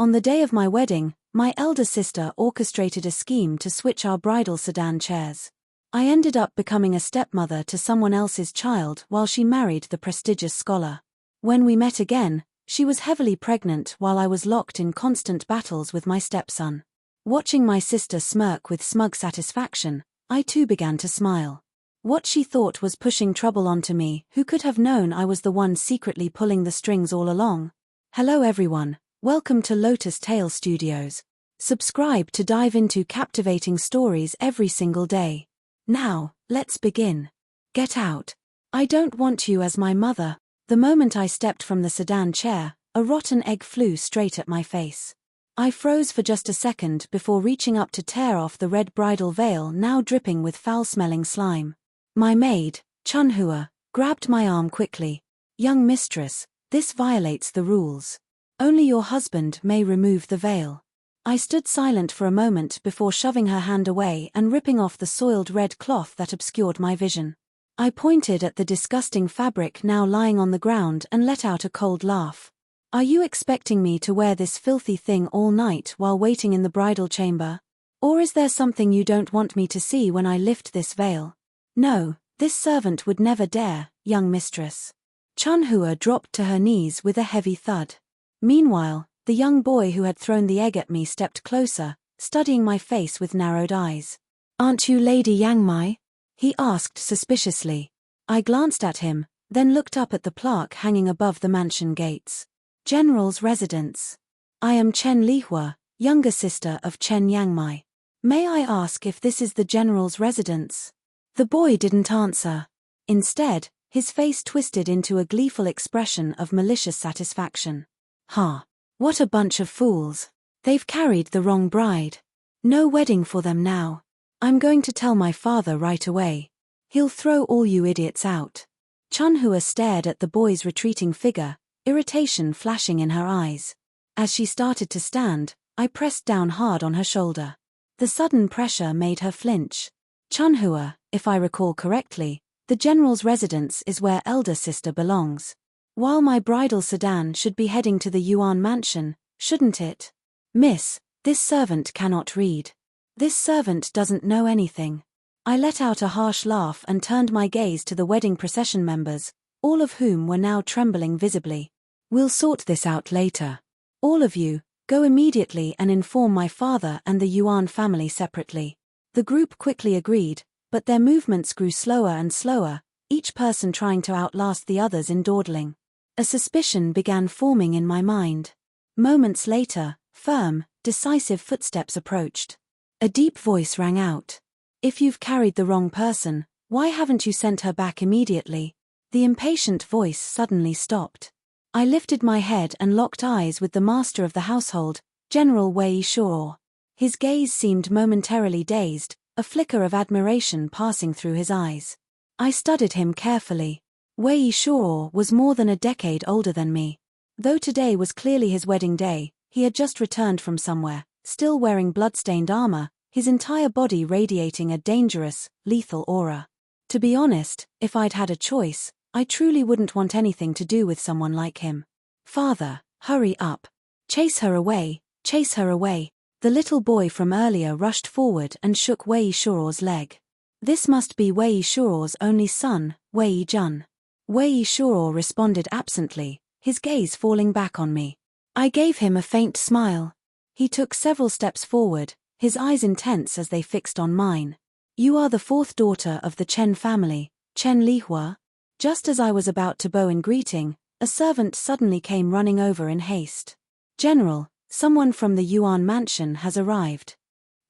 On the day of my wedding, my elder sister orchestrated a scheme to switch our bridal sedan chairs. I ended up becoming a stepmother to someone else's child while she married the prestigious scholar. When we met again, she was heavily pregnant while I was locked in constant battles with my stepson. Watching my sister smirk with smug satisfaction, I too began to smile. What she thought was pushing trouble onto me, who could have known I was the one secretly pulling the strings all along? Hello everyone, welcome to Lotus Tale Studios. Subscribe to dive into captivating stories every single day. Now, let's begin. Get out. I don't want you as my mother. The moment I stepped from the sedan chair, a rotten egg flew straight at my face. I froze for just a second before reaching up to tear off the red bridal veil now dripping with foul-smelling slime. My maid, Chen Lihua, grabbed my arm quickly. Young mistress, this violates the rules. Only your husband may remove the veil. I stood silent for a moment before shoving her hand away and ripping off the soiled red cloth that obscured my vision. I pointed at the disgusting fabric now lying on the ground and let out a cold laugh. Are you expecting me to wear this filthy thing all night while waiting in the bridal chamber? Or is there something you don't want me to see when I lift this veil? No, this servant would never dare, young mistress. Chen Lihua dropped to her knees with a heavy thud. Meanwhile, the young boy who had thrown the egg at me stepped closer, studying my face with narrowed eyes. Aren't you Lady Yang Mai? He asked suspiciously. I glanced at him, then looked up at the plaque hanging above the mansion gates. General's residence. I am Chen Lihua, younger sister of Chen Yang Mai. May I ask if this is the general's residence? The boy didn't answer. Instead, his face twisted into a gleeful expression of malicious satisfaction. Ha! What a bunch of fools. They've carried the wrong bride. No wedding for them now. I'm going to tell my father right away. He'll throw all you idiots out. Chen Lihua stared at the boy's retreating figure, irritation flashing in her eyes. As she started to stand, I pressed down hard on her shoulder. The sudden pressure made her flinch. Chen Lihua, if I recall correctly, the general's residence is where elder sister belongs. While my bridal sedan should be heading to the Yuan mansion, shouldn't it? Miss, this servant cannot read. This servant doesn't know anything. I let out a harsh laugh and turned my gaze to the wedding procession members, all of whom were now trembling visibly. We'll sort this out later. All of you, go immediately and inform my father and the Yuan family separately. The group quickly agreed, but their movements grew slower and slower, each person trying to outlast the others in dawdling. A suspicion began forming in my mind. Moments later, firm, decisive footsteps approached. A deep voice rang out. If you've carried the wrong person, why haven't you sent her back immediately? The impatient voice suddenly stopped. I lifted my head and locked eyes with the master of the household, General Wei Shuo. His gaze seemed momentarily dazed, a flicker of admiration passing through his eyes. I studied him carefully. Wei Shuo was more than a decade older than me. Though today was clearly his wedding day, he had just returned from somewhere, still wearing blood-stained armor, his entire body radiating a dangerous, lethal aura. To be honest, if I'd had a choice, I truly wouldn't want anything to do with someone like him. Father, hurry up. Chase her away, chase her away. The little boy from earlier rushed forward and shook Wei Shuo's leg. This must be Wei Shuo's only son, Wei Jun. Wei Shuo responded absently, his gaze falling back on me. I gave him a faint smile. He took several steps forward, his eyes intense as they fixed on mine. You are the fourth daughter of the Chen family, Chen Lihua? Just as I was about to bow in greeting, a servant suddenly came running over in haste. General, someone from the Yuan mansion has arrived.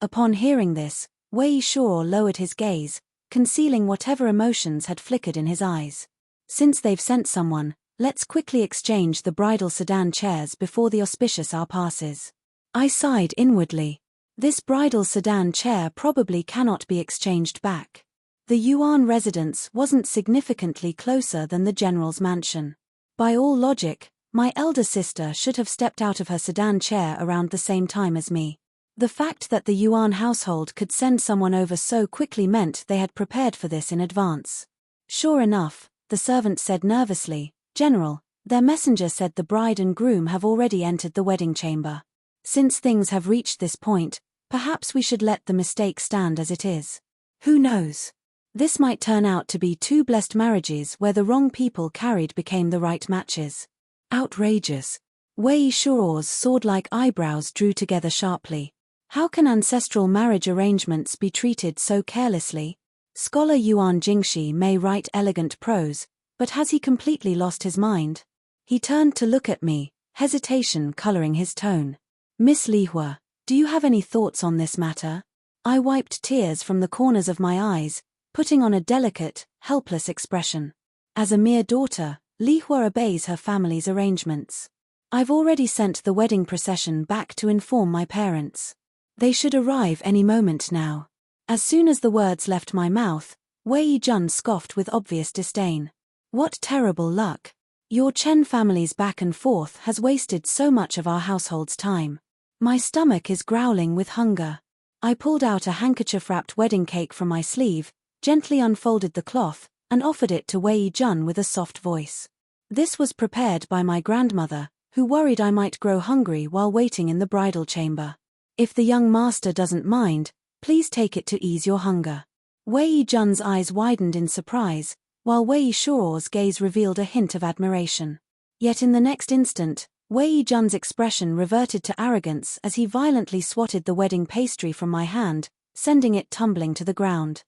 Upon hearing this, Wei Shuo lowered his gaze, concealing whatever emotions had flickered in his eyes. Since they've sent someone, let's quickly exchange the bridal sedan chairs before the auspicious hour passes. I sighed inwardly. This bridal sedan chair probably cannot be exchanged back. The Yuan residence wasn't significantly closer than the general's mansion. By all logic, my elder sister should have stepped out of her sedan chair around the same time as me. The fact that the Yuan household could send someone over so quickly meant they had prepared for this in advance. Sure enough, the servant said nervously, General, their messenger said the bride and groom have already entered the wedding chamber. Since things have reached this point, perhaps we should let the mistake stand as it is. Who knows? This might turn out to be two blessed marriages where the wrong people carried became the right matches. Outrageous. Wei Shuo's sword-like eyebrows drew together sharply. How can ancestral marriage arrangements be treated so carelessly? Scholar Yuan Jingshi may write elegant prose, but has he completely lost his mind? He turned to look at me, hesitation coloring his tone. Miss Lihua, do you have any thoughts on this matter? I wiped tears from the corners of my eyes, putting on a delicate, helpless expression. As a mere daughter, Lihua obeys her family's arrangements. I've already sent the wedding procession back to inform my parents. They should arrive any moment now. As soon as the words left my mouth, Wei Jun scoffed with obvious disdain. What terrible luck. Your Chen family's back and forth has wasted so much of our household's time. My stomach is growling with hunger. I pulled out a handkerchief-wrapped wedding cake from my sleeve, gently unfolded the cloth, and offered it to Wei Jun with a soft voice. This was prepared by my grandmother, who worried I might grow hungry while waiting in the bridal chamber. If the young master doesn't mind, please take it to ease your hunger. Wei Jun's eyes widened in surprise, while Wei Shuo's gaze revealed a hint of admiration. Yet in the next instant, Wei Jun's expression reverted to arrogance as he violently swatted the wedding pastry from my hand, sending it tumbling to the ground.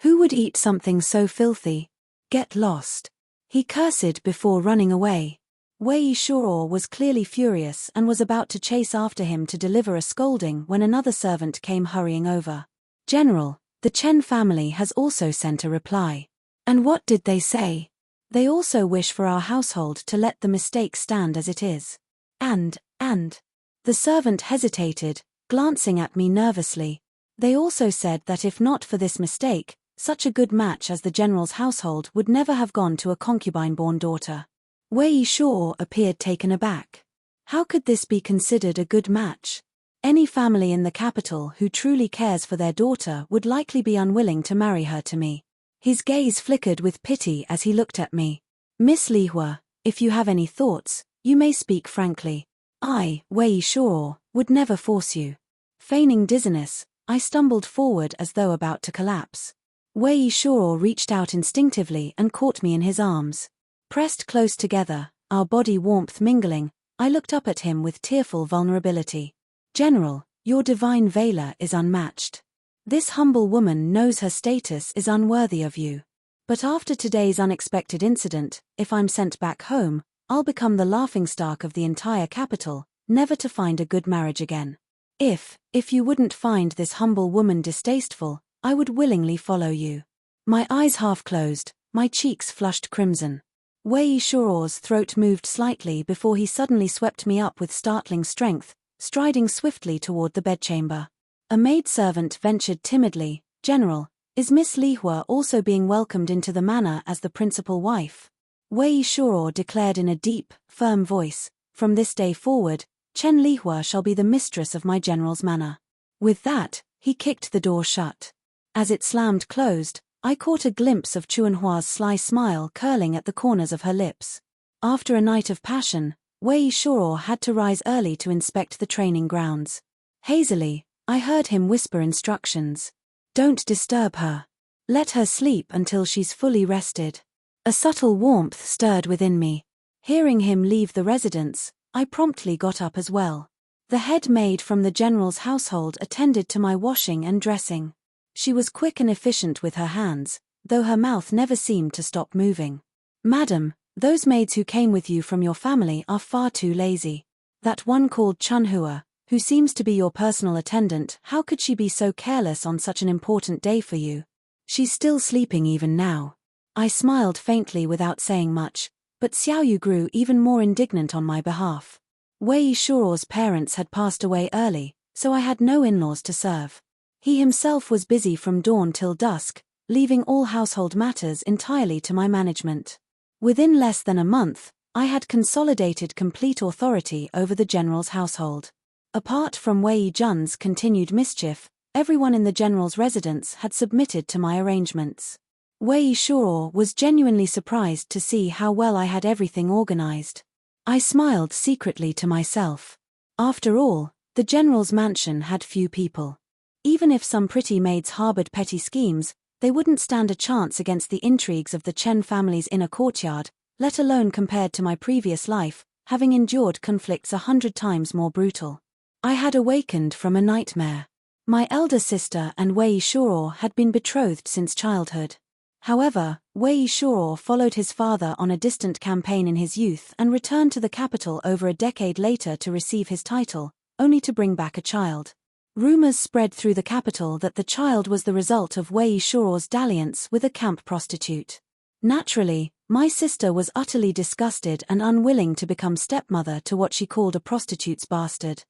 Who would eat something so filthy? Get lost. He cursed before running away. Wei Shuo was clearly furious and was about to chase after him to deliver a scolding when another servant came hurrying over. General, the Chen family has also sent a reply. And what did they say? They also wish for our household to let the mistake stand as it is. And. The servant hesitated, glancing at me nervously. They also said that if not for this mistake, such a good match as the general's household would never have gone to a concubine-born daughter. Wei Shuo appeared taken aback. How could this be considered a good match? Any family in the capital who truly cares for their daughter would likely be unwilling to marry her to me. His gaze flickered with pity as he looked at me. Miss Lihua, if you have any thoughts, you may speak frankly. I, Wei Shuo, would never force you. Feigning dizziness, I stumbled forward as though about to collapse. Wei Shuo reached out instinctively and caught me in his arms. Pressed close together, our body warmth mingling, I looked up at him with tearful vulnerability. General, your divine valor is unmatched. This humble woman knows her status is unworthy of you. But after today's unexpected incident, if I'm sent back home, I'll become the laughingstock of the entire capital, never to find a good marriage again. If you wouldn't find this humble woman distasteful, I would willingly follow you. My eyes half closed, my cheeks flushed crimson. Wei Shuo's throat moved slightly before he suddenly swept me up with startling strength, striding swiftly toward the bedchamber. A maidservant ventured timidly, General, is Miss Lihua also being welcomed into the manor as the principal wife? Wei Shuo declared in a deep, firm voice, from this day forward, Chen Lihua shall be the mistress of my general's manor. With that, he kicked the door shut. As it slammed closed, I caught a glimpse of Chuanhua's sly smile curling at the corners of her lips. After a night of passion, Wei Shuo had to rise early to inspect the training grounds. Hazily, I heard him whisper instructions. Don't disturb her. Let her sleep until she's fully rested. A subtle warmth stirred within me. Hearing him leave the residence, I promptly got up as well. The head maid from the general's household attended to my washing and dressing. She was quick and efficient with her hands, though her mouth never seemed to stop moving. Madam, those maids who came with you from your family are far too lazy. That one called Chen Lihua, who seems to be your personal attendant, how could she be so careless on such an important day for you? She's still sleeping even now. I smiled faintly without saying much, but Xiaoyu grew even more indignant on my behalf. Wei Shuo's parents had passed away early, so I had no in-laws to serve. He himself was busy from dawn till dusk, leaving all household matters entirely to my management. Within less than a month, I had consolidated complete authority over the general's household. Apart from Wei Jun's continued mischief, everyone in the general's residence had submitted to my arrangements. Wei Shuo was genuinely surprised to see how well I had everything organized. I smiled secretly to myself. After all, The general's mansion had few people. Even if some pretty maids harbored petty schemes, they wouldn't stand a chance against the intrigues of the Chen family's inner courtyard, let alone compared to my previous life, having endured conflicts 100 times more brutal. I had awakened from a nightmare. My elder sister and Wei Shuo had been betrothed since childhood. However, Wei Shuo followed his father on a distant campaign in his youth and returned to the capital over a decade later to receive his title, only to bring back a child. Rumors spread through the capital that the child was the result of Wei Shuo's dalliance with a camp prostitute. Naturally, my sister was utterly disgusted and unwilling to become stepmother to what she called a prostitute's bastard.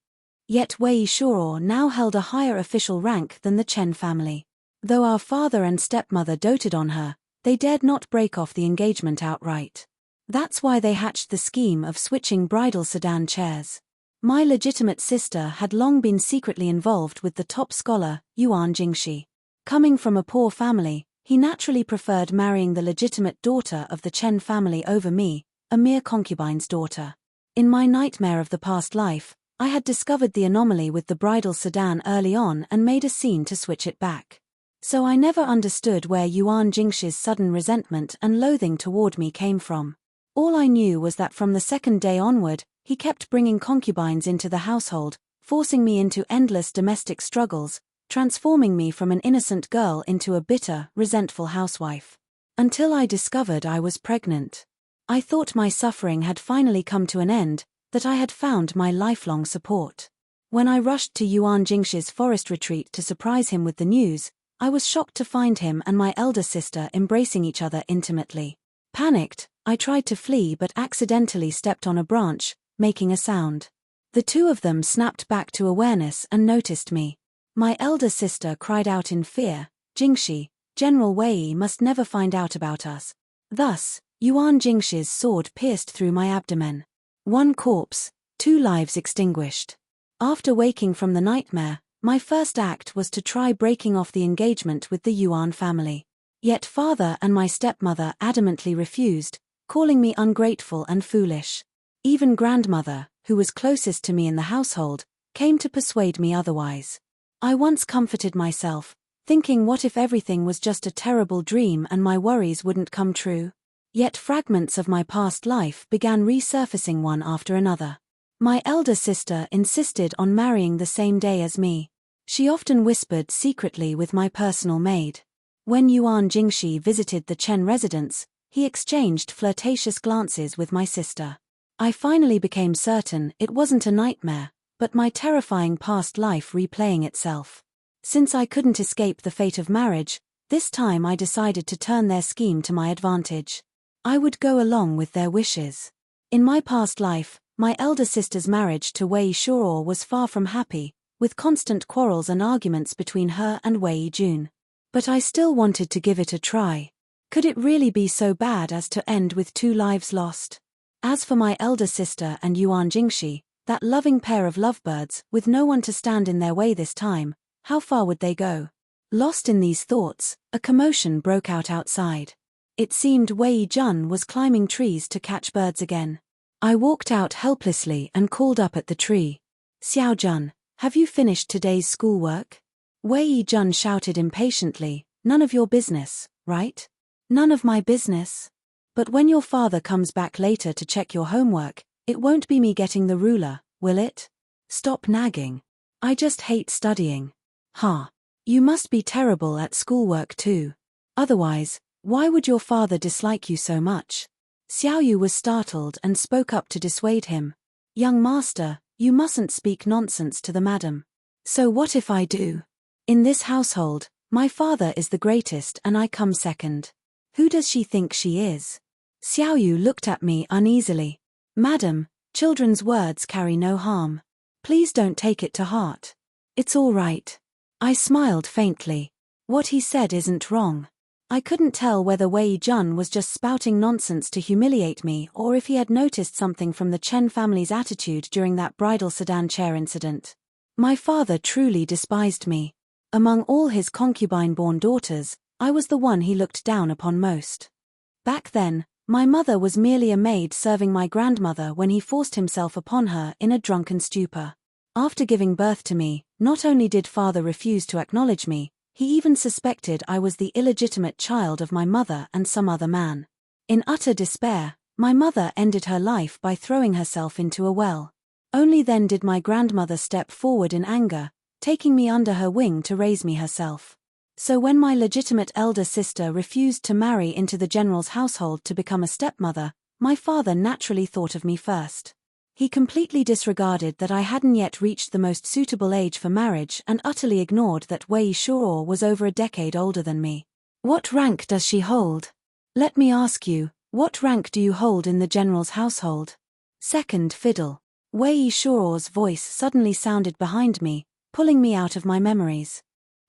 Yet Wei Shuo now held a higher official rank than the Chen family. Though our father and stepmother doted on her, they dared not break off the engagement outright. That's why they hatched the scheme of switching bridal sedan chairs. My legitimate sister had long been secretly involved with the top scholar, Yuan Jingshi. Coming from a poor family, he naturally preferred marrying the legitimate daughter of the Chen family over me, a mere concubine's daughter. In my nightmare of the past life, I had discovered the anomaly with the bridal sedan early on and made a scene to switch it back. So I never understood where Yuan Jingshi's sudden resentment and loathing toward me came from. All I knew was that from the second day onward, he kept bringing concubines into the household, forcing me into endless domestic struggles, transforming me from an innocent girl into a bitter, resentful housewife. Until I discovered I was pregnant. I thought my suffering had finally come to an end, that I had found my lifelong support. When I rushed to Yuan Jingshi's forest retreat to surprise him with the news, I was shocked to find him and my elder sister embracing each other intimately. Panicked, I tried to flee but accidentally stepped on a branch, making a sound. The two of them snapped back to awareness and noticed me. My elder sister cried out in fear, "Jingshi, General Wei must never find out about us." Thus, Yuan Jingshi's sword pierced through my abdomen. One corpse, 2 lives extinguished. After waking from the nightmare, my first act was to try breaking off the engagement with the Yuan family. Yet father and my stepmother adamantly refused, calling me ungrateful and foolish. Even grandmother, who was closest to me in the household, came to persuade me otherwise. I once comforted myself, thinking what if everything was just a terrible dream and my worries wouldn't come true? Yet fragments of my past life began resurfacing one after another. My elder sister insisted on marrying the same day as me. She often whispered secretly with my personal maid. When Yuan Jingshi visited the Chen residence, he exchanged flirtatious glances with my sister. I finally became certain it wasn't a nightmare, but my terrifying past life replaying itself. Since I couldn't escape the fate of marriage, this time I decided to turn their scheme to my advantage. I would go along with their wishes. In my past life, my elder sister's marriage to Wei Shuo was far from happy, with constant quarrels and arguments between her and Wei Jun. But I still wanted to give it a try. Could it really be so bad as to end with 2 lives lost? As for my elder sister and Yuan Jingshi, that loving pair of lovebirds, with no one to stand in their way this time, how far would they go? Lost in these thoughts, a commotion broke out outside. It seemed Wei Jun was climbing trees to catch birds again. I walked out helplessly and called up at the tree. "Xiao Jun, have you finished today's schoolwork?" Wei Jun shouted impatiently, "None of your business, right?" "None of my business? But when your father comes back later to check your homework, it won't be me getting the ruler, will it? Stop nagging. I just hate studying." "Huh. You must be terrible at schoolwork too. Otherwise, why would your father dislike you so much?" Xiaoyu was startled and spoke up to dissuade him. "Young master, you mustn't speak nonsense to the madam." "So what if I do? In this household, my father is the greatest and I come second. Who does she think she is?" Xiaoyu looked at me uneasily. "Madam, children's words carry no harm. Please don't take it to heart." "It's all right." I smiled faintly. What he said isn't wrong. I couldn't tell whether Wei Jun was just spouting nonsense to humiliate me or if he had noticed something from the Chen family's attitude during that bridal sedan chair incident. My father truly despised me. Among all his concubine-born daughters, I was the one he looked down upon most. Back then, my mother was merely a maid serving my grandmother when he forced himself upon her in a drunken stupor. After giving birth to me, not only did father refuse to acknowledge me, he even suspected I was the illegitimate child of my mother and some other man. In utter despair, my mother ended her life by throwing herself into a well. Only then did my grandmother step forward in anger, taking me under her wing to raise me herself. So when my legitimate elder sister refused to marry into the general's household to become a stepmother, my father naturally thought of me first. He completely disregarded that I hadn't yet reached the most suitable age for marriage and utterly ignored that Wei Shuo was over a decade older than me. What rank does she hold? Let me ask you, what rank do you hold in the general's household? Second fiddle. Wei Shuo's voice suddenly sounded behind me, pulling me out of my memories.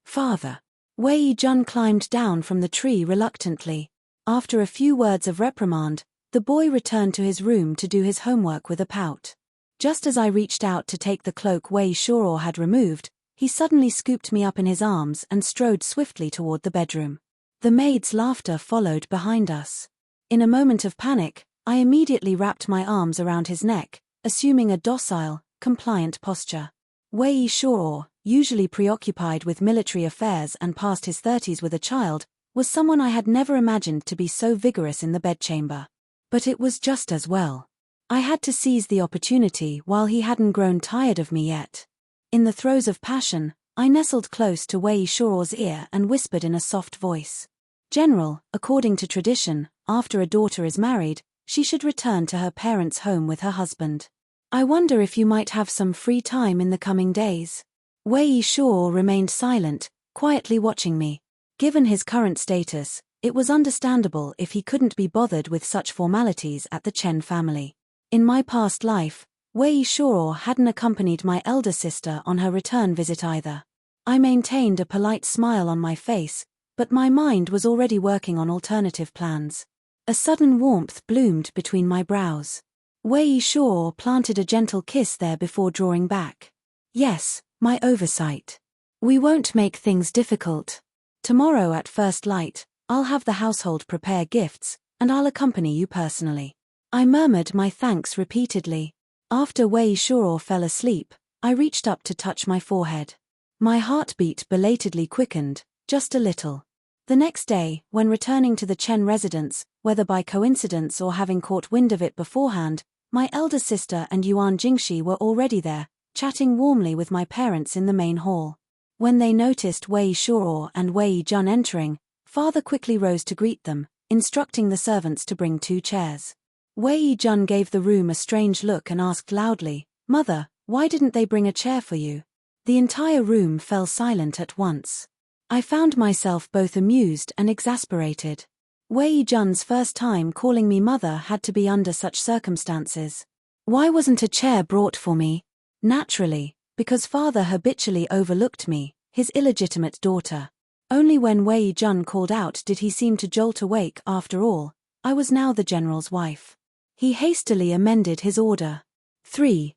Father. Wei Jun climbed down from the tree reluctantly. After a few words of reprimand, the boy returned to his room to do his homework with a pout. Just as I reached out to take the cloak Wei Shuo had removed, he suddenly scooped me up in his arms and strode swiftly toward the bedroom. The maid's laughter followed behind us. In a moment of panic, I immediately wrapped my arms around his neck, assuming a docile, compliant posture. Wei Shuo, usually preoccupied with military affairs and past his 30s with a child, was someone I had never imagined to be so vigorous in the bedchamber. But it was just as well. I had to seize the opportunity while he hadn't grown tired of me yet. In the throes of passion, I nestled close to Wei Shuo's ear and whispered in a soft voice. General, according to tradition, after a daughter is married, she should return to her parents' home with her husband. I wonder if you might have some free time in the coming days. Wei Shuo remained silent, quietly watching me. Given his current status, it was understandable if he couldn't be bothered with such formalities at the Chen family. In my past life, Wei Shuo hadn't accompanied my elder sister on her return visit either. I maintained a polite smile on my face, but my mind was already working on alternative plans. A sudden warmth bloomed between my brows. Wei Shuo planted a gentle kiss there before drawing back. Yes, my oversight. We won't make things difficult. Tomorrow at first light, I'll have the household prepare gifts, and I'll accompany you personally. I murmured my thanks repeatedly. After Wei Shuo fell asleep, I reached up to touch my forehead. My heartbeat belatedly quickened, just a little. The next day, when returning to the Chen residence, whether by coincidence or having caught wind of it beforehand, my elder sister and Yuan Jingxi were already there, chatting warmly with my parents in the main hall. When they noticed Wei Shuo and Wei Jun entering, father quickly rose to greet them, instructing the servants to bring 2 chairs. Wei Jun gave the room a strange look and asked loudly, "Mother, why didn't they bring a chair for you?" The entire room fell silent at once. I found myself both amused and exasperated. Wei Jun's first time calling me mother had to be under such circumstances. Why wasn't a chair brought for me? Naturally, because father habitually overlooked me, his illegitimate daughter. Only when Wei Jun called out did he seem to jolt awake. After all, I was now the general's wife. He hastily amended his order. Three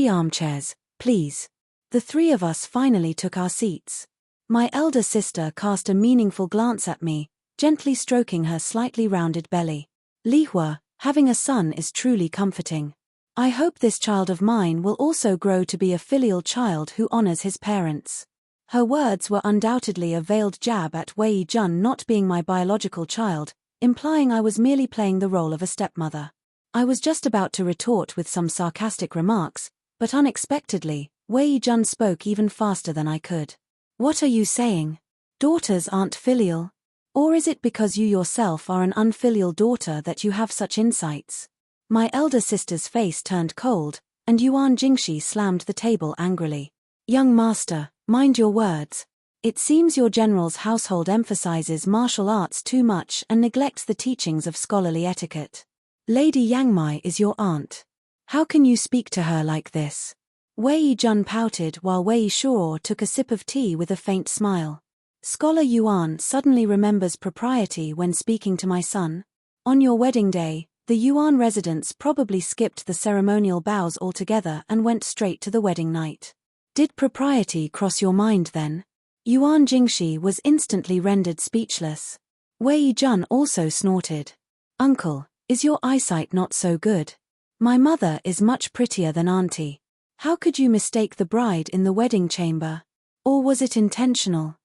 armchairs, please." The 3 of us finally took our seats. My elder sister cast a meaningful glance at me, gently stroking her slightly rounded belly. "Lihua, having a son is truly comforting. I hope this child of mine will also grow to be a filial child who honors his parents." Her words were undoubtedly a veiled jab at Wei Jun not being my biological child, implying I was merely playing the role of a stepmother. I was just about to retort with some sarcastic remarks, but unexpectedly, Wei Jun spoke even faster than I could. "What are you saying? Daughters aren't filial? Or is it because you yourself are an unfilial daughter that you have such insights?" My elder sister's face turned cold, and Yuan Jingxi slammed the table angrily. "Young master, mind your words. It seems your general's household emphasizes martial arts too much and neglects the teachings of scholarly etiquette. Lady Yangmai is your aunt. How can you speak to her like this?" Wei Jun pouted while Wei Shuo took a sip of tea with a faint smile. "Scholar Yuan suddenly remembers propriety when speaking to my son. On your wedding day, the Yuan residents probably skipped the ceremonial bows altogether and went straight to the wedding night. Did propriety cross your mind then?" Yuan Jingxi was instantly rendered speechless. Wei Jun also snorted. "Uncle, is your eyesight not so good? My mother is much prettier than auntie. How could you mistake the bride in the wedding chamber? Or was it intentional?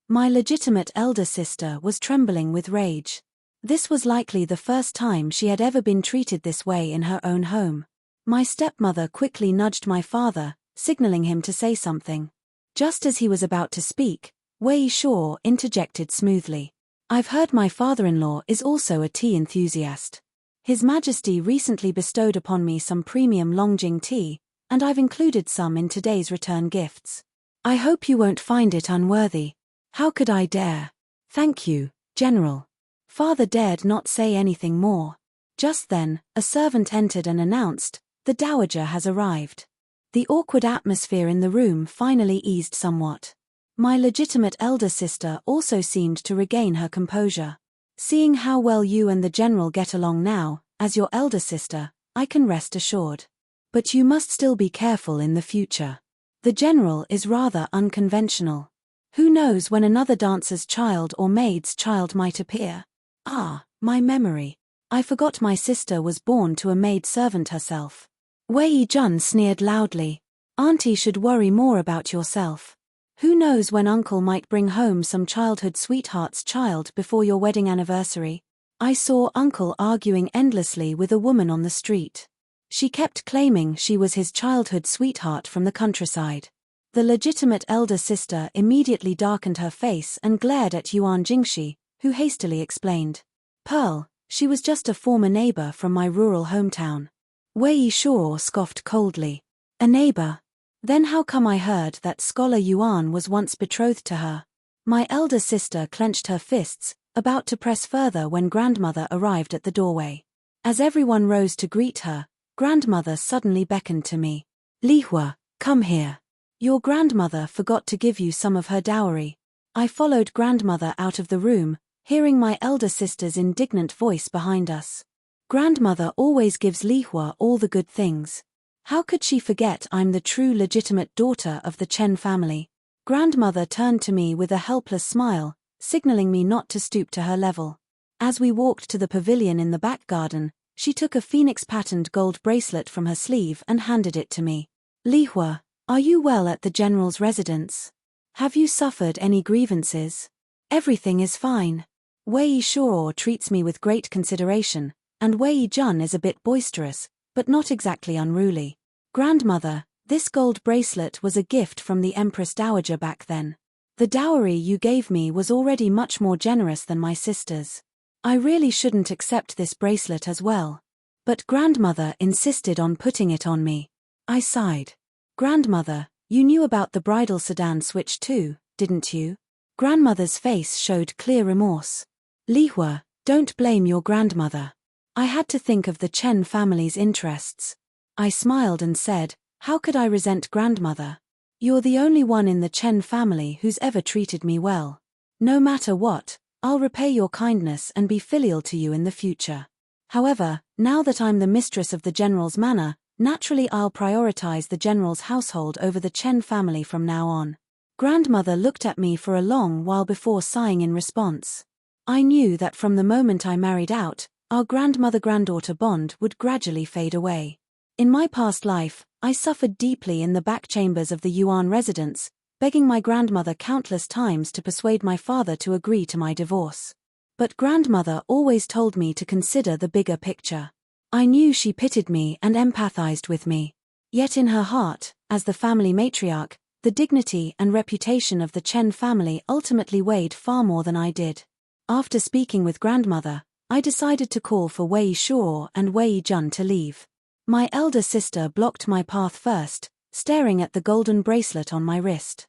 My legitimate elder sister was trembling with rage. This was likely the first time she had ever been treated this way in her own home. My stepmother quickly nudged my father, signaling him to say something. Just as he was about to speak, Wei Shaw interjected smoothly. I've heard my father-in-law is also a tea enthusiast. His Majesty recently bestowed upon me some premium Longjing tea, and I've included some in today's return gifts. I hope you won't find it unworthy. How could I dare? Thank you, General. Father dared not say anything more. Just then, a servant entered and announced, the Dowager has arrived. The awkward atmosphere in the room finally eased somewhat. My legitimate elder sister also seemed to regain her composure. Seeing how well you and the General get along now, as your elder sister, I can rest assured. But you must still be careful in the future. The General is rather unconventional. Who knows when another dancer's child or maid's child might appear? Ah, my memory. I forgot my sister was born to a maid servant herself. Wei Jun sneered loudly. Auntie should worry more about yourself. Who knows when uncle might bring home some childhood sweetheart's child before your wedding anniversary? I saw uncle arguing endlessly with a woman on the street. She kept claiming she was his childhood sweetheart from the countryside. The legitimate elder sister immediately darkened her face and glared at Yuan Jingxi, who hastily explained. Pearl, she was just a former neighbor from my rural hometown. Wei Shaw scoffed coldly. A neighbor? Then how come I heard that Scholar Yuan was once betrothed to her? My elder sister clenched her fists, about to press further when grandmother arrived at the doorway. As everyone rose to greet her, grandmother suddenly beckoned to me. Lihua, come here. Your grandmother forgot to give you some of her dowry. I followed grandmother out of the room, hearing my elder sister's indignant voice behind us. Grandmother always gives Lihua all the good things. How could she forget I'm the true legitimate daughter of the Chen family? Grandmother turned to me with a helpless smile, signaling me not to stoop to her level. As we walked to the pavilion in the back garden, she took a phoenix-patterned gold bracelet from her sleeve and handed it to me. Lihua, are you well at the General's residence? Have you suffered any grievances? Everything is fine. Wei Shaw treats me with great consideration, and Wei Jun is a bit boisterous, but not exactly unruly. Grandmother, this gold bracelet was a gift from the Empress Dowager back then. The dowry you gave me was already much more generous than my sister's. I really shouldn't accept this bracelet as well. But grandmother insisted on putting it on me. I sighed. Grandmother, you knew about the bridal sedan switch too, didn't you? Grandmother's face showed clear remorse. Lihua, don't blame your grandmother. I had to think of the Chen family's interests. I smiled and said, how could I resent grandmother? You're the only one in the Chen family who's ever treated me well. No matter what, I'll repay your kindness and be filial to you in the future. However, now that I'm the mistress of the General's manor, naturally I'll prioritize the General's household over the Chen family from now on. Grandmother looked at me for a long while before sighing in response. I knew that from the moment I married out, our grandmother-granddaughter bond would gradually fade away. In my past life, I suffered deeply in the back chambers of the Yuan residence, begging my grandmother countless times to persuade my father to agree to my divorce. But grandmother always told me to consider the bigger picture. I knew she pitied me and empathized with me. Yet in her heart, as the family matriarch, the dignity and reputation of the Chen family ultimately weighed far more than I did. After speaking with grandmother, I decided to call for Wei Shaw and Wei Jun to leave. My elder sister blocked my path first, staring at the golden bracelet on my wrist.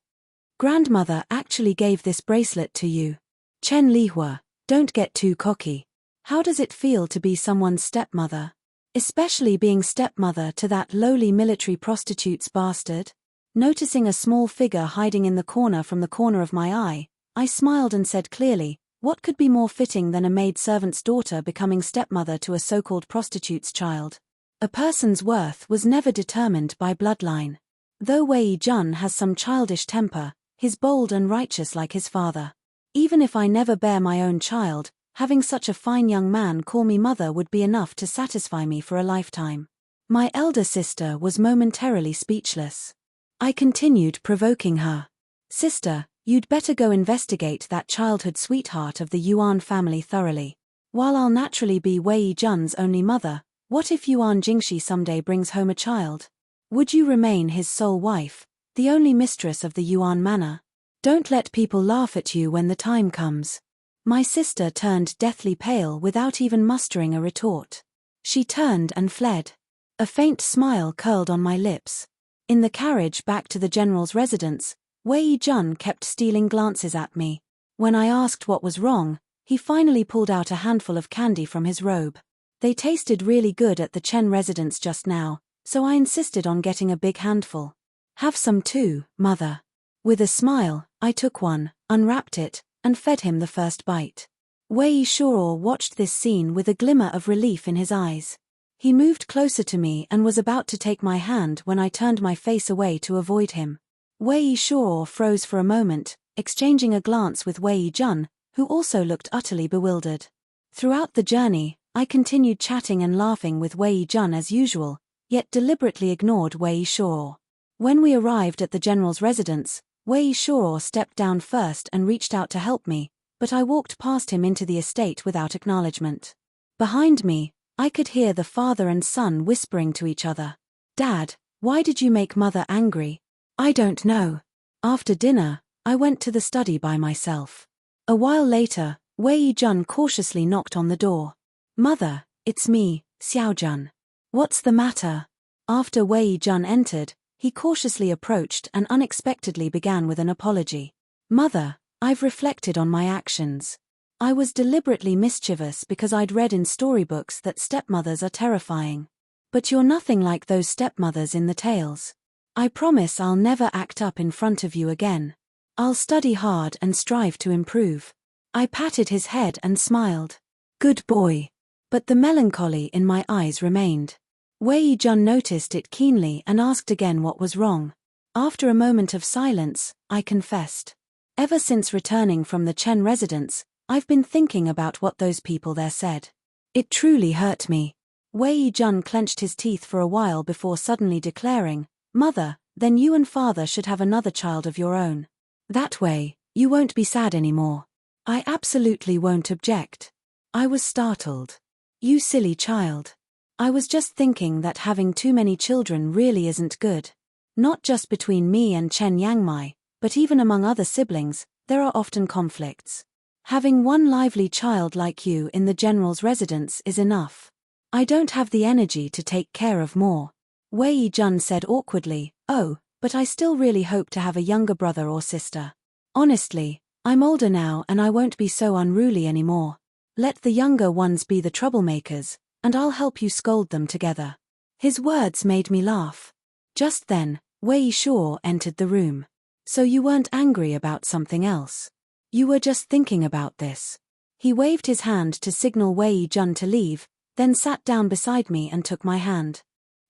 Grandmother actually gave this bracelet to you. Chen Lihua, don't get too cocky. How does it feel to be someone's stepmother? Especially being stepmother to that lowly military prostitute's bastard? Noticing a small figure hiding in the corner from the corner of my eye, I smiled and said clearly, what could be more fitting than a maid-servant's daughter becoming stepmother to a so-called prostitute's child? A person's worth was never determined by bloodline. Though Wei Jun has some childish temper, he's bold and righteous like his father. Even if I never bear my own child, having such a fine young man call me mother would be enough to satisfy me for a lifetime. My elder sister was momentarily speechless. I continued provoking her. Sister, you'd better go investigate that childhood sweetheart of the Yuan family thoroughly. While I'll naturally be Wei Jun's only mother, what if Yuan Jingxi someday brings home a child? Would you remain his sole wife, the only mistress of the Yuan manor? Don't let people laugh at you when the time comes. My sister turned deathly pale without even mustering a retort. She turned and fled. A faint smile curled on my lips. In the carriage back to the general's residence, Wei Jun kept stealing glances at me. When I asked what was wrong, he finally pulled out a handful of candy from his robe. They tasted really good at the Chen residence just now, so I insisted on getting a big handful. Have some too, mother. With a smile, I took one, unwrapped it, and fed him the first bite. Wei Shuo watched this scene with a glimmer of relief in his eyes. He moved closer to me and was about to take my hand when I turned my face away to avoid him. Wei Shuo froze for a moment, exchanging a glance with Wei Jun, who also looked utterly bewildered. Throughout the journey, I continued chatting and laughing with Wei Jun as usual, yet deliberately ignored Wei Shuo. When we arrived at the general's residence, Wei Shuo stepped down first and reached out to help me, but I walked past him into the estate without acknowledgement. Behind me, I could hear the father and son whispering to each other. Dad, why did you make Mother angry? I don't know. After dinner, I went to the study by myself. A while later, Wei Jun cautiously knocked on the door. Mother, it's me, Xiao Jun. What's the matter? After Wei Jun entered, he cautiously approached and unexpectedly began with an apology. Mother, I've reflected on my actions. I was deliberately mischievous because I'd read in storybooks that stepmothers are terrifying. But you're nothing like those stepmothers in the tales. I promise I'll never act up in front of you again. I'll study hard and strive to improve. I patted his head and smiled. Good boy. But the melancholy in my eyes remained. Wei Jun noticed it keenly and asked again what was wrong. After a moment of silence, I confessed. Ever since returning from the Chen residence, I've been thinking about what those people there said. It truly hurt me. Wei Jun clenched his teeth for a while before suddenly declaring, Mother, then you and father should have another child of your own. That way, you won't be sad anymore. I absolutely won't object. I was startled. You silly child. I was just thinking that having too many children really isn't good. Not just between me and Chen Yangmai, but even among other siblings, there are often conflicts. Having one lively child like you in the general's residence is enough. I don't have the energy to take care of more. Wei Jun said awkwardly, Oh, but I still really hope to have a younger brother or sister. Honestly, I'm older now and I won't be so unruly anymore. Let the younger ones be the troublemakers, and I'll help you scold them together. His words made me laugh. Just then, Wei Shuo entered the room. So you weren't angry about something else? You were just thinking about this. He waved his hand to signal Wei Jun to leave, then sat down beside me and took my hand.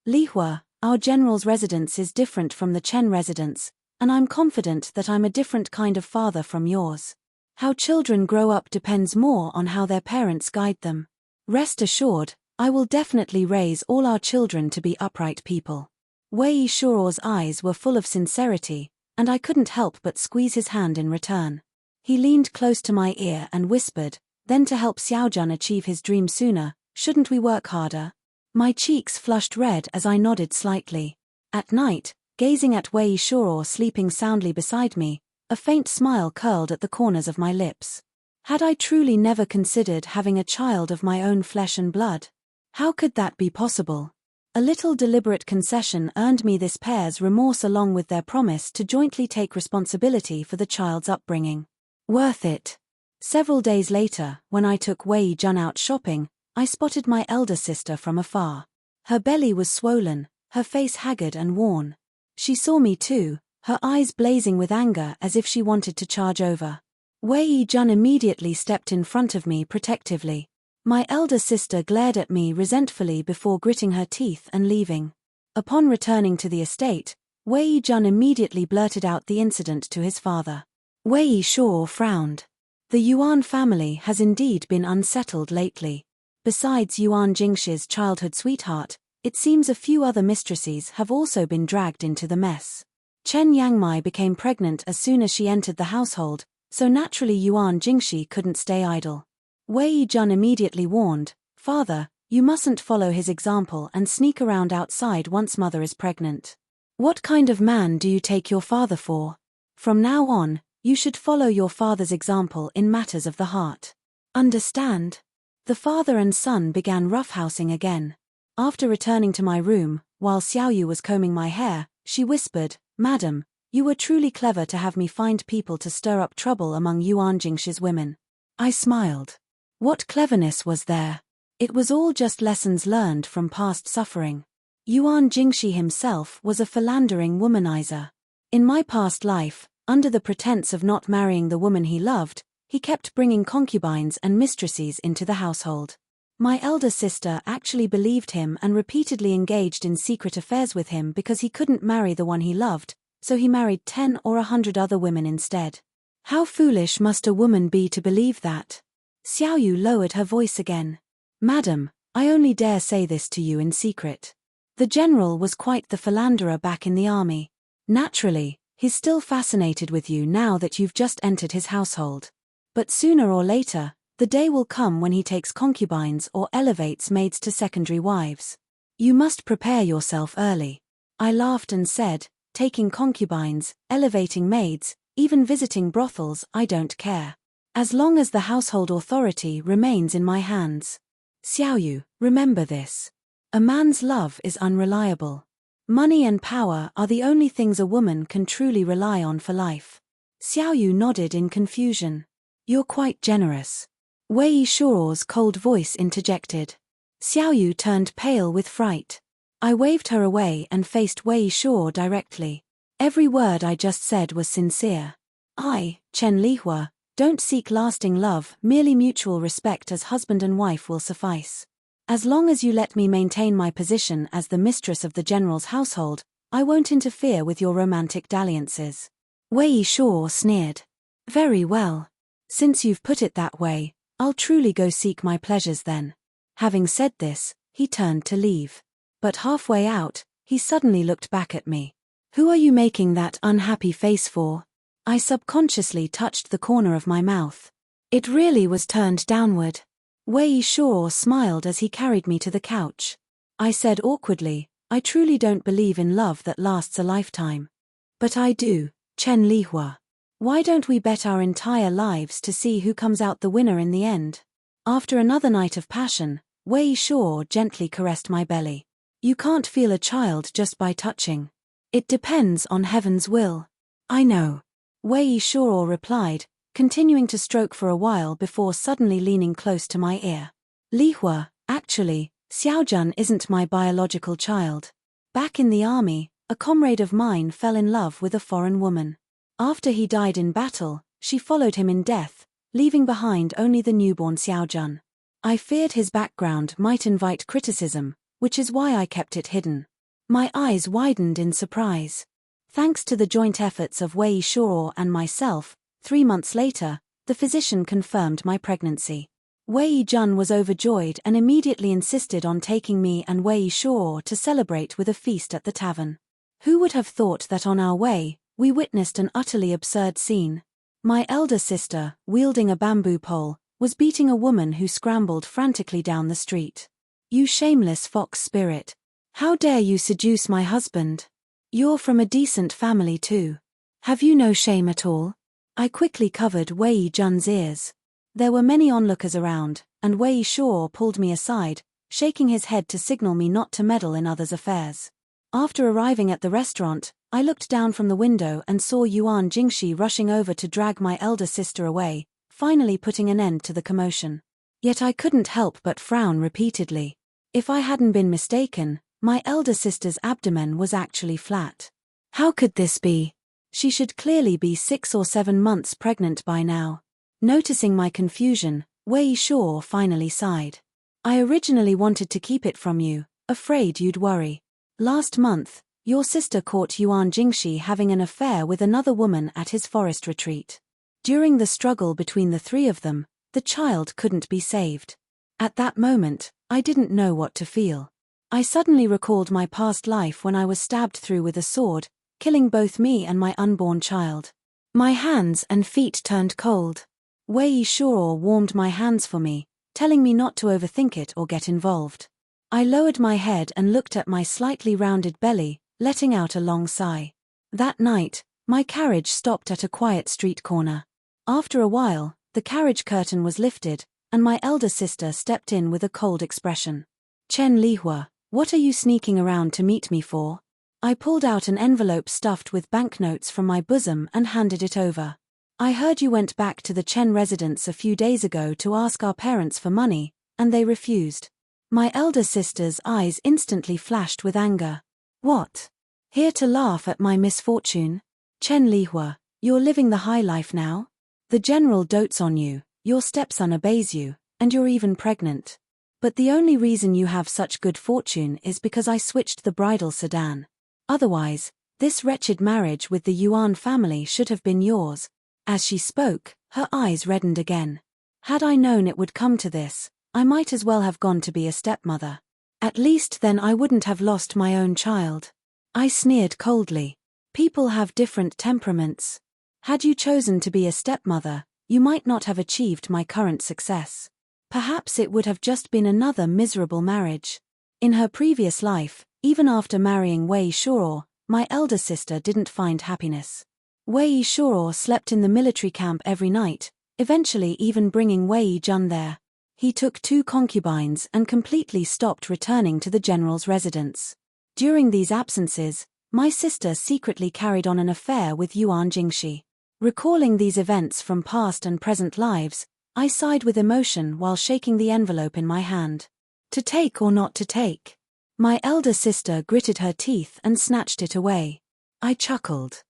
Lihua, our general's residence is different from the Chen residence, and I'm confident that I'm a different kind of father from yours. How children grow up depends more on how their parents guide them. Rest assured, I will definitely raise all our children to be upright people. Wei Shuo's eyes were full of sincerity, and I couldn't help but squeeze his hand in return. He leaned close to my ear and whispered, then to help Xiaojun achieve his dream sooner, shouldn't we work harder? My cheeks flushed red as I nodded slightly. At night, gazing at Wei Shuo sleeping soundly beside me, a faint smile curled at the corners of my lips. Had I truly never considered having a child of my own flesh and blood? How could that be possible? A little deliberate concession earned me this pair's remorse along with their promise to jointly take responsibility for the child's upbringing. Worth it. Several days later, when I took Wei Jun out shopping, I spotted my elder sister from afar. Her belly was swollen, her face haggard and worn. She saw me too, her eyes blazing with anger as if she wanted to charge over. Wei Jun immediately stepped in front of me protectively. My elder sister glared at me resentfully before gritting her teeth and leaving. Upon returning to the estate, Wei Jun immediately blurted out the incident to his father. Wei Shuo frowned. The Yuan family has indeed been unsettled lately. Besides Yuan Jingxi's childhood sweetheart, It seems a few other mistresses have also been dragged into the mess. Chen Yangmai became pregnant as soon as she entered the household, so naturally Yuan Jingshi couldn't stay idle. Wei Yijun immediately warned, "Father, you mustn't follow his example and sneak around outside once mother is pregnant. What kind of man do you take your father for? From now on, you should follow your father's example in matters of the heart. Understand?" The father and son began roughhousing again. After returning to my room, while Xiaoyu was combing my hair, she whispered, "Madam, you were truly clever to have me find people to stir up trouble among Yuan Jingshi's women." I smiled. What cleverness was there? It was all just lessons learned from past suffering. Yuan Jingshi himself was a philandering womanizer. In my past life, under the pretense of not marrying the woman he loved, he kept bringing concubines and mistresses into the household. My elder sister actually believed him and repeatedly engaged in secret affairs with him because he couldn't marry the one he loved, so he married 10 or 100 other women instead. How foolish must a woman be to believe that? Xiaoyu lowered her voice again. "Madam, I only dare say this to you in secret. The general was quite the philanderer back in the army. Naturally, he's still fascinated with you now that you've just entered his household. But sooner or later, the day will come when he takes concubines or elevates maids to secondary wives. You must prepare yourself early." I laughed and said, "Taking concubines, elevating maids, even visiting brothels, I don't care. As long as the household authority remains in my hands." Xiaoyu, remember this. A man's love is unreliable. Money and power are the only things a woman can truly rely on for life. Xiaoyu nodded in confusion. "You're quite generous." Wei Shuo's cold voice interjected. Xiaoyu turned pale with fright. I waved her away and faced Wei Shuo directly. Every word I just said was sincere. I, Chen Lihua, don't seek lasting love, merely mutual respect as husband and wife will suffice. As long as you let me maintain my position as the mistress of the general's household, I won't interfere with your romantic dalliances. Wei Shuo sneered. Very well. Since you've put it that way, I'll truly go seek my pleasures then. Having said this, he turned to leave. But halfway out, he suddenly looked back at me. "Who are you making that unhappy face for?" I subconsciously touched the corner of my mouth. It really was turned downward. Wei Shuo smiled as he carried me to the couch. I said awkwardly, "I truly don't believe in love that lasts a lifetime." "But I do, Chen Lihua. Why don't we bet our entire lives to see who comes out the winner in the end?" After another night of passion, Wei Shuo gently caressed my belly. "You can't feel a child just by touching. It depends on heaven's will." "I know," Wei Shuo replied, continuing to stroke for a while before suddenly leaning close to my ear. "Lihua, actually, Xiaojun isn't my biological child. Back in the army, a comrade of mine fell in love with a foreign woman. After he died in battle, she followed him in death, leaving behind only the newborn Xiaojun. I feared his background might invite criticism, which is why I kept it hidden." My eyes widened in surprise. Thanks to the joint efforts of Wei Shuo and myself, 3 months later, the physician confirmed my pregnancy. Wei Jun was overjoyed and immediately insisted on taking me and Wei Shuo to celebrate with a feast at the tavern. Who would have thought that on our way, we witnessed an utterly absurd scene? My elder sister, wielding a bamboo pole, was beating a woman who scrambled frantically down the street. "You shameless fox spirit. How dare you seduce my husband? You're from a decent family too. Have you no shame at all?" I quickly covered Wei Jun's ears. There were many onlookers around, and Wei Shuo pulled me aside, shaking his head to signal me not to meddle in others' affairs. After arriving at the restaurant, I looked down from the window and saw Yuan Jingshi rushing over to drag my elder sister away, finally putting an end to the commotion. Yet I couldn't help but frown repeatedly. If I hadn't been mistaken, my elder sister's abdomen was actually flat. How could this be? She should clearly be 6 or 7 months pregnant by now. Noticing my confusion, Wei Shuo finally sighed. "I originally wanted to keep it from you, afraid you'd worry. Last month, your sister caught Yuan Jingshi having an affair with another woman at his forest retreat. During the struggle between the 3 of them, the child couldn't be saved. At that moment, I didn't know what to feel. I suddenly recalled my past life when I was stabbed through with a sword, killing both me and my unborn child. My hands and feet turned cold. Wei Shuo warmed my hands for me, telling me not to overthink it or get involved. I lowered my head and looked at my slightly rounded belly, letting out a long sigh. That night, my carriage stopped at a quiet street corner. After a while, the carriage curtain was lifted, and my elder sister stepped in with a cold expression. Chen Lihua, what are you sneaking around to meet me for? I pulled out an envelope stuffed with banknotes from my bosom and handed it over. I heard you went back to the Chen residence a few days ago to ask our parents for money, and they refused. My elder sister's eyes instantly flashed with anger. What? Here to laugh at my misfortune? Chen Lihua, you're living the high life now? The general dotes on you, your stepson obeys you, and you're even pregnant. But the only reason you have such good fortune is because I switched the bridal sedan. Otherwise, this wretched marriage with the Yuan family should have been yours. As she spoke, her eyes reddened again. Had I known it would come to this, I might as well have gone to be a stepmother. At least then I wouldn't have lost my own child. I sneered coldly. People have different temperaments. Had you chosen to be a stepmother, you might not have achieved my current success. Perhaps it would have just been another miserable marriage. In her previous life, even after marrying Wei Shuo, my elder sister didn't find happiness. Wei Shuo slept in the military camp every night, eventually even bringing Wei Jun there. He took 2 concubines and completely stopped returning to the general's residence. During these absences, my sister secretly carried on an affair with Yuan Jingxi. Recalling these events from past and present lives, I sighed with emotion while shaking the envelope in my hand. To take or not to take? My elder sister gritted her teeth and snatched it away. I chuckled.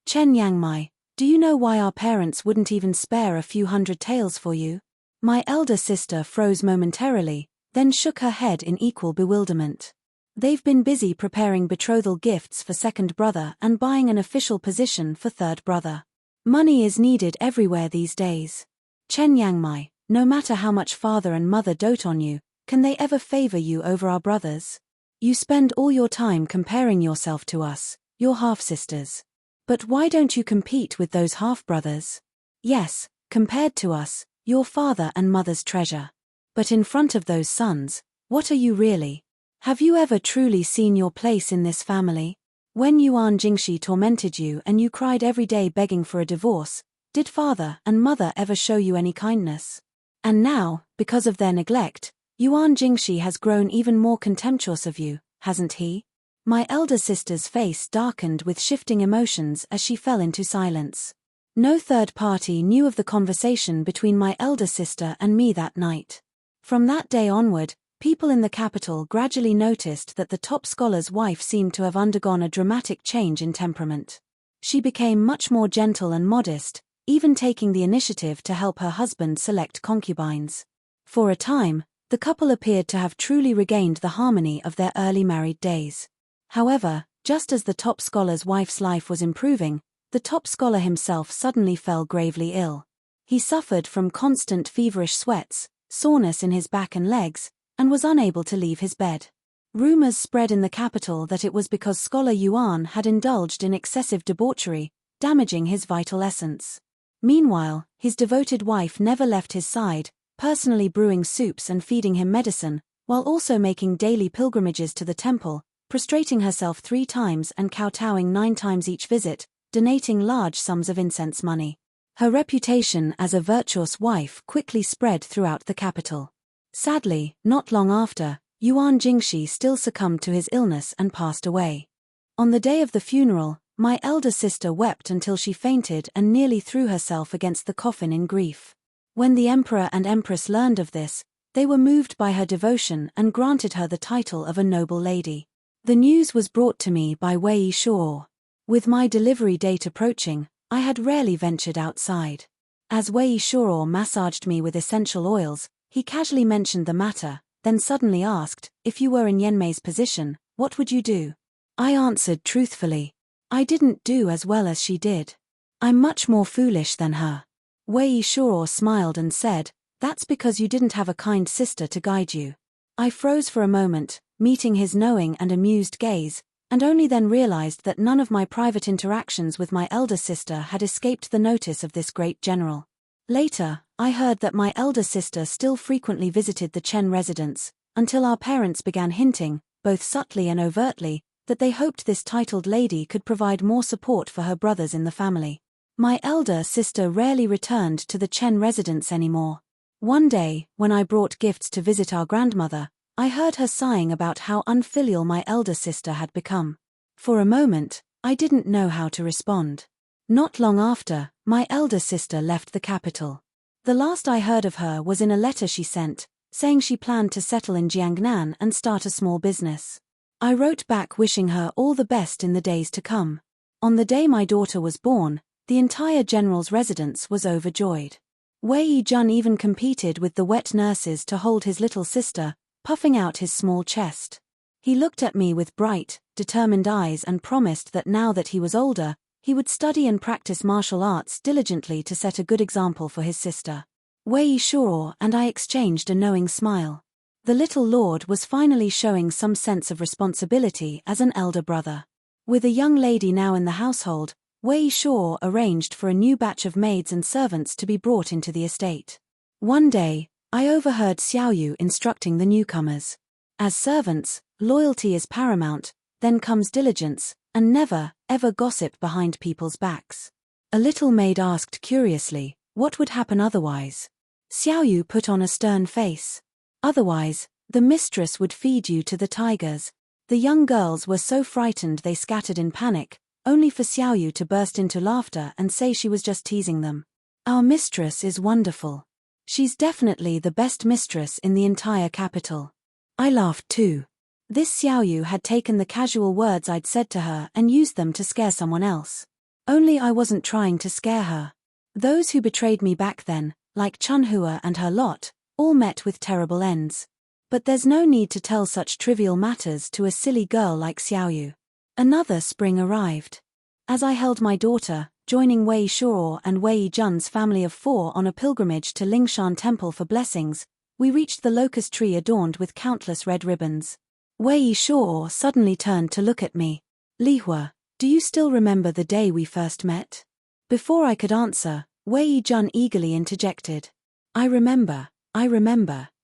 Chen Yangmai, do you know why our parents wouldn't even spare a few hundred taels for you? My elder sister froze momentarily, then shook her head in equal bewilderment. They've been busy preparing betrothal gifts for second brother and buying an official position for third brother. Money is needed everywhere these days. Chen Yangmai, no matter how much father and mother dote on you, can they ever favor you over our brothers? You spend all your time comparing yourself to us, your half-sisters. But why don't you compete with those half-brothers? Yes, compared to us, your father and mother's treasure. But in front of those sons, what are you really? Have you ever truly seen your place in this family? When Yuan Jingxi tormented you and you cried every day begging for a divorce, did father and mother ever show you any kindness? And now, because of their neglect, Yuan Jingxi has grown even more contemptuous of you, hasn't he? My elder sister's face darkened with shifting emotions as she fell into silence. No third party knew of the conversation between my elder sister and me that night. From that day onward, people in the capital gradually noticed that the top scholar's wife seemed to have undergone a dramatic change in temperament. She became much more gentle and modest, even taking the initiative to help her husband select concubines. For a time, the couple appeared to have truly regained the harmony of their early married days. However, just as the top scholar's wife's life was improving, the top scholar himself suddenly fell gravely ill. He suffered from constant feverish sweats, soreness in his back and legs, and was unable to leave his bed. Rumors spread in the capital that it was because Scholar Yuan had indulged in excessive debauchery, damaging his vital essence. Meanwhile, his devoted wife never left his side, personally brewing soups and feeding him medicine, while also making daily pilgrimages to the temple, prostrating herself 3 times and kowtowing 9 times each visit, donating large sums of incense money. Her reputation as a virtuous wife quickly spread throughout the capital. Sadly, not long after, Yuan Jingxi still succumbed to his illness and passed away. On the day of the funeral, my elder sister wept until she fainted and nearly threw herself against the coffin in grief. When the emperor and empress learned of this, they were moved by her devotion and granted her the title of a noble lady. The news was brought to me by Wei Shuo. With my delivery date approaching, I had rarely ventured outside. As Wei Shuo massaged me with essential oils, he casually mentioned the matter, then suddenly asked, if you were in Yanmei's position, what would you do? I answered truthfully. I didn't do as well as she did. I'm much more foolish than her. Wei Shuo smiled and said, that's because you didn't have a kind sister to guide you. I froze for a moment, meeting his knowing and amused gaze, and only then realized that none of my private interactions with my elder sister had escaped the notice of this great general. Later, I heard that my elder sister still frequently visited the Chen residence, until our parents began hinting, both subtly and overtly, that they hoped this titled lady could provide more support for her brothers in the family. My elder sister rarely returned to the Chen residence anymore. One day, when I brought gifts to visit our grandmother, I heard her sighing about how unfilial my elder sister had become. For a moment, I didn't know how to respond. Not long after, my elder sister left the capital. The last I heard of her was in a letter she sent, saying she planned to settle in Jiangnan and start a small business. I wrote back wishing her all the best in the days to come. On the day my daughter was born, the entire general's residence was overjoyed. Wei Yijun even competed with the wet nurses to hold his little sister, puffing out his small chest. He looked at me with bright, determined eyes and promised that now that he was older, he would study and practice martial arts diligently to set a good example for his sister. Wei Yishuo and I exchanged a knowing smile. The little lord was finally showing some sense of responsibility as an elder brother. With a young lady now in the household, Wei Yishuo arranged for a new batch of maids and servants to be brought into the estate. One day, I overheard Xiaoyu instructing the newcomers. As servants, loyalty is paramount, then comes diligence, and never, ever gossip behind people's backs. A little maid asked curiously, what would happen otherwise? Xiaoyu put on a stern face. Otherwise, the mistress would feed you to the tigers. The young girls were so frightened they scattered in panic, only for Xiaoyu to burst into laughter and say she was just teasing them. Our mistress is wonderful. She's definitely the best mistress in the entire capital. I laughed too. This Xiaoyu had taken the casual words I'd said to her and used them to scare someone else. Only I wasn't trying to scare her. Those who betrayed me back then, like Chen Lihua and her lot, all met with terrible ends. But there's no need to tell such trivial matters to a silly girl like Xiaoyu. Another spring arrived. As I held my daughter, joining Wei Yishuo and Wei Yijun's family of 4 on a pilgrimage to Lingshan Temple for blessings, we reached the locust tree adorned with countless red ribbons. Wei Yishuo suddenly turned to look at me. Lihua, do you still remember the day we first met? Before I could answer, Wei Yijun eagerly interjected. I remember,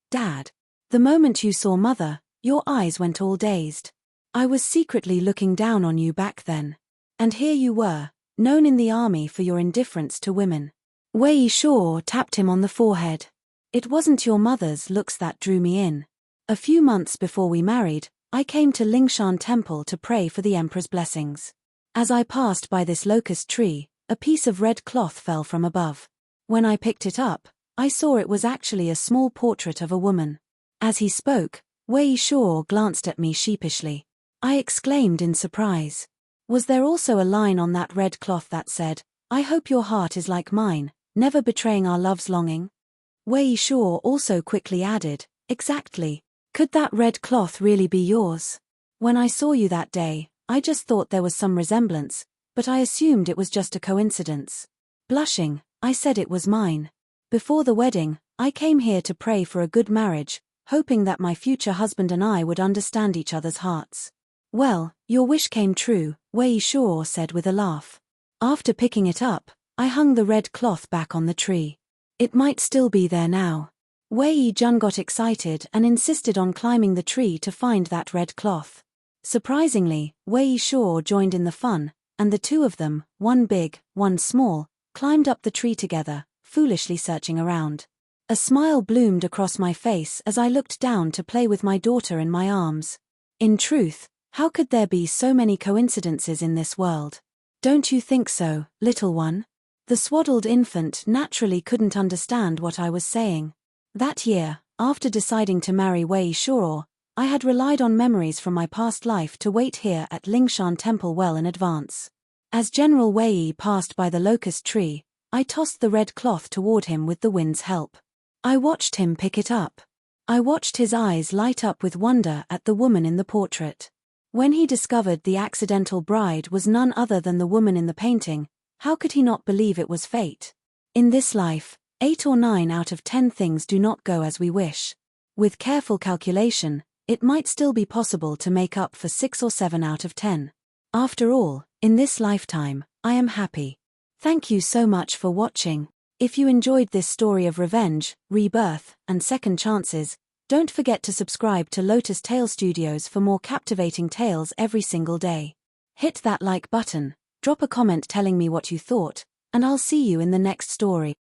Dad. The moment you saw Mother, your eyes went all dazed. I was secretly looking down on you back then. And here you were, known in the army for your indifference to women. Wei Yishuo tapped him on the forehead. It wasn't your mother's looks that drew me in. A few months before we married, I came to Lingshan Temple to pray for the Emperor's blessings. As I passed by this locust tree, a piece of red cloth fell from above. When I picked it up, I saw it was actually a small portrait of a woman. As he spoke, Wei Yishuo glanced at me sheepishly. I exclaimed in surprise. Was there also a line on that red cloth that said, I hope your heart is like mine, never betraying our love's longing? Wei Yishuo also quickly added, exactly. Could that red cloth really be yours? When I saw you that day, I just thought there was some resemblance, but I assumed it was just a coincidence. Blushing, I said it was mine. Before the wedding, I came here to pray for a good marriage, hoping that my future husband and I would understand each other's hearts. Well, your wish came true, Wei Yishuo said with a laugh. After picking it up, I hung the red cloth back on the tree. It might still be there now. Wei Yijun got excited and insisted on climbing the tree to find that red cloth. Surprisingly, Wei Yishuo joined in the fun, and the two of them, one big, one small, climbed up the tree together, foolishly searching around. A smile bloomed across my face as I looked down to play with my daughter in my arms. In truth, how could there be so many coincidences in this world? Don't you think so, little one? The swaddled infant naturally couldn't understand what I was saying. That year, after deciding to marry Wei Yishuo, I had relied on memories from my past life to wait here at Lingshan Temple well in advance. As General Wei passed by the locust tree, I tossed the red cloth toward him with the wind's help. I watched him pick it up. I watched his eyes light up with wonder at the woman in the portrait. When he discovered the accidental bride was none other than the woman in the painting, how could he not believe it was fate? In this life, 8 or 9 out of 10 things do not go as we wish. With careful calculation, it might still be possible to make up for 6 or 7 out of 10. After all, in this lifetime, I am happy. Thank you so much for watching. If you enjoyed this story of revenge, rebirth, and second chances, don't forget to subscribe to Lotus Tale Studios for more captivating tales every single day. Hit that like button, drop a comment telling me what you thought, and I'll see you in the next story.